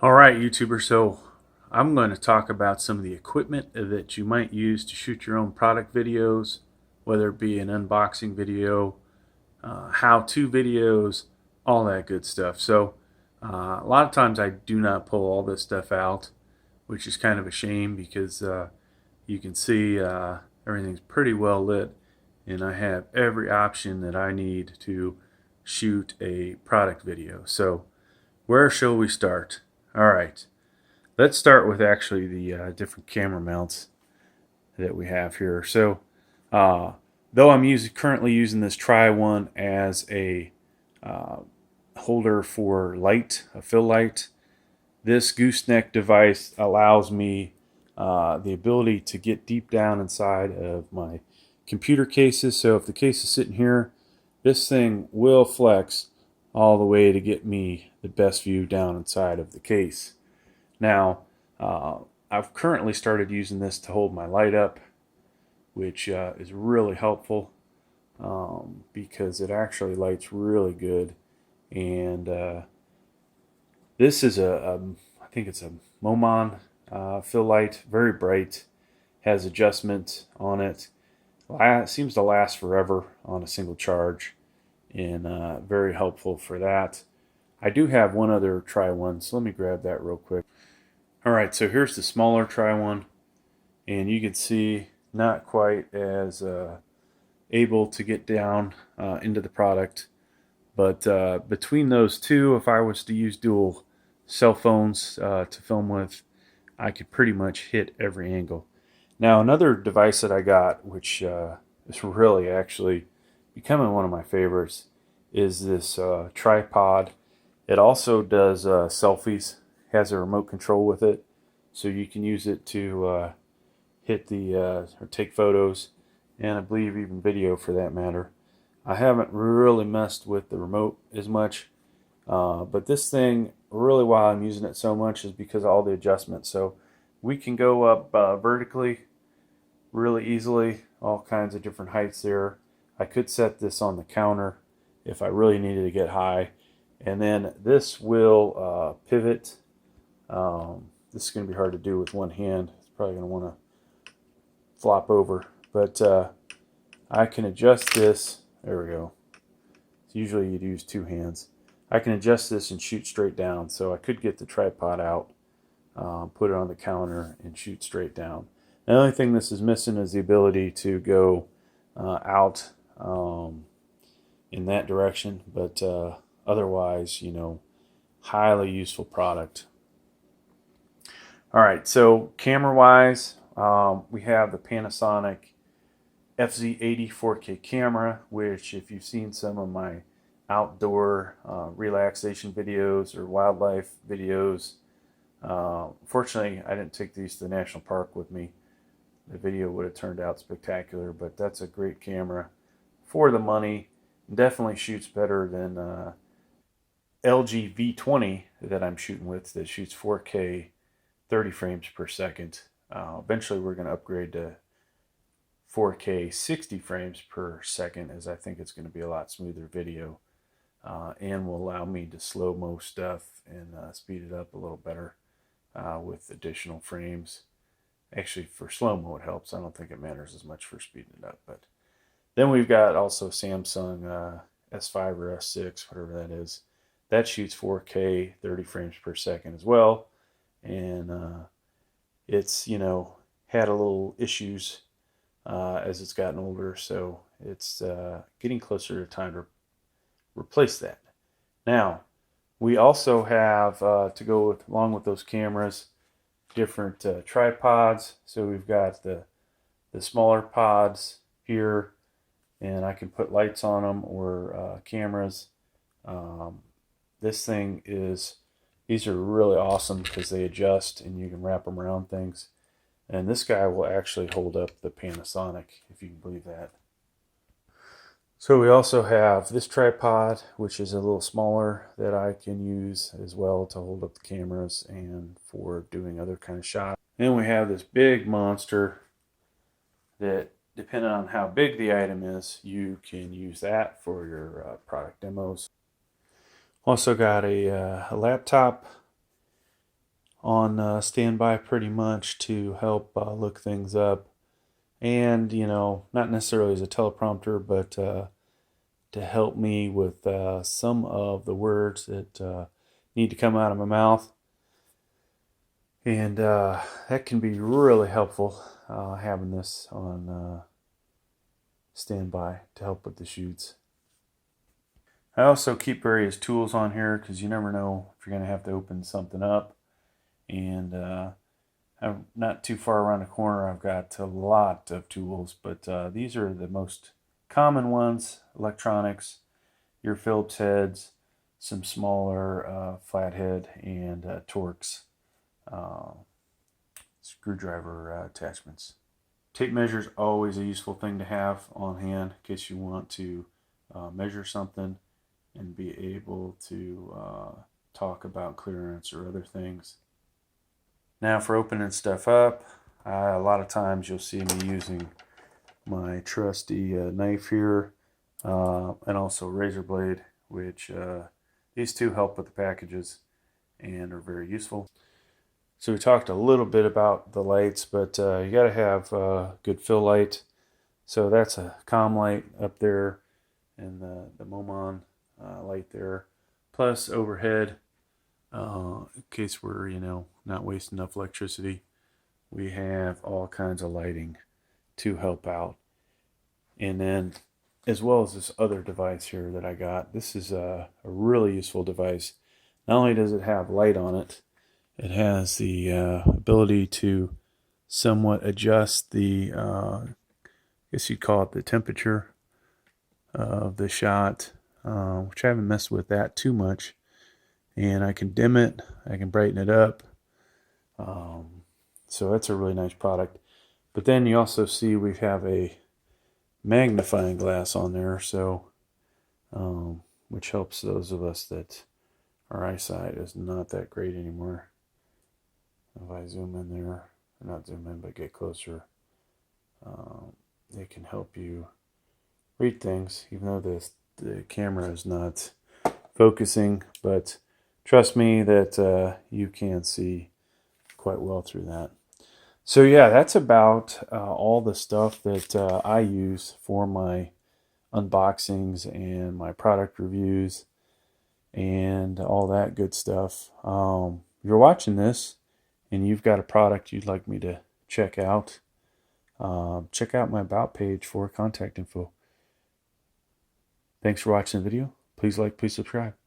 Alright, YouTuber, so I'm going to talk about some of the equipment that you might use to shoot your own product videos, whether it be an unboxing video, how-to videos, all that good stuff. So a lot of times I do not pull all this stuff out, which is kind of a shame because you can see everything's pretty well lit and I have every option that I need to shoot a product video. So where shall we start? All right, let's start with actually the different camera mounts that we have here. So, though I'm currently using this Tri-One as a holder for light, a fill light, this gooseneck device allows me the ability to get deep down inside of my computer cases. So if the case is sitting here, this thing will flex all the way to get me the best view down inside of the case. Now, I've currently started using this to hold my light up, which is really helpful because it actually lights really good. And this is I think it's a Momon fill light, very bright, has adjustment on it. Seems to last forever on a single charge, and very helpful for that. I do have one other Tri-One, so let me grab that real quick. Alright, so here's the smaller Tri-One, and you can see not quite as able to get down into the product, but between those two, if I was to use dual cell phones to film with, I could pretty much hit every angle. Now another device that I got, which is really actually becoming one of my favorites, is this tripod. It also does selfies, has a remote control with it, so you can use it to hit the or take photos, and I believe even video for that matter. I haven't really messed with the remote as much, but this thing, really why I'm using it so much is because of all the adjustments. So we can go up vertically really easily, all kinds of different heights there. I could set this on the counter if I really needed to get high, and then this will pivot. This is going to be hard to do with one hand. It's probably going to want to flop over, but I can adjust this. There we go. So usually you'd use two hands. I can adjust this and shoot straight down, so I could get the tripod out, put it on the counter, and shoot straight down. The only thing this is missing is the ability to go out in that direction, but otherwise, you know, highly useful product. All right, so camera-wise, we have the Panasonic FZ80 4K camera, which if you've seen some of my outdoor relaxation videos or wildlife videos, fortunately I didn't take these to the national park with me. The video would have turned out spectacular, but that's a great camera for the money. Definitely shoots better than LG V20 that I'm shooting with, that shoots 4K 30 frames per second. Eventually we're going to upgrade to 4K 60 frames per second, as I think it's going to be a lot smoother video and will allow me to slow-mo stuff and speed it up a little better with additional frames. Actually, for slow-mo it helps. I don't think it matters as much for speeding it up. But then we've got also Samsung S5 or S6, whatever that is. That shoots 4K 30 frames per second as well, and it's, you know, had a little issues as it's gotten older, so it's getting closer to time to replace that. Now, we also have to go along with those cameras, different tripods. So we've got the smaller pods here, and I can put lights on them or cameras. These are really awesome because they adjust and you can wrap them around things. And this guy will actually hold up the Panasonic, if you can believe that. So we also have this tripod, which is a little smaller, that I can use as well to hold up the cameras and for doing other kind of shots. And we have this big monster that, depending on how big the item is, you can use that for your product demos. Also got a laptop on standby pretty much to help look things up. And, not necessarily as a teleprompter, but to help me with some of the words that need to come out of my mouth. And that can be really helpful having this on standby to help with the shoots. I also keep various tools on here because you never know if you're going to have to open something up. And I'm not too far around the corner. I've got a lot of tools, but these are the most common ones: electronics, your Phillips heads, some smaller flathead, and Torx screwdriver attachments. Tape measure is always a useful thing to have on hand in case you want to measure something and be able to talk about clearance or other things. Now for opening stuff up, a lot of times you'll see me using my trusty knife here and also razor blade, which these two help with the packages and are very useful. So we talked a little bit about the lights, but you got to have good fill light. So that's a Commlite up there, and the Momon light there, plus overhead in case we're not wasting enough electricity. We have all kinds of lighting to help out, and then as well as this other device here that I got. This is a really useful device. Not only does it have light on it, it has the ability to somewhat adjust the, I guess you'd call it the temperature of the shot, which I haven't messed with that too much. And I can dim it, I can brighten it up. So that's a really nice product. But then you also see we have a magnifying glass on there, so which helps those of us that our eyesight is not that great anymore. If I zoom in there, or not zoom in, but get closer, it can help you read things, even though the camera is not focusing. But trust me that you can see quite well through that. So yeah, that's about all the stuff that I use for my unboxings and my product reviews and all that good stuff. If you're watching this and you've got a product you'd like me to check out my About page for contact info. Thanks for watching the video. Please like, please subscribe.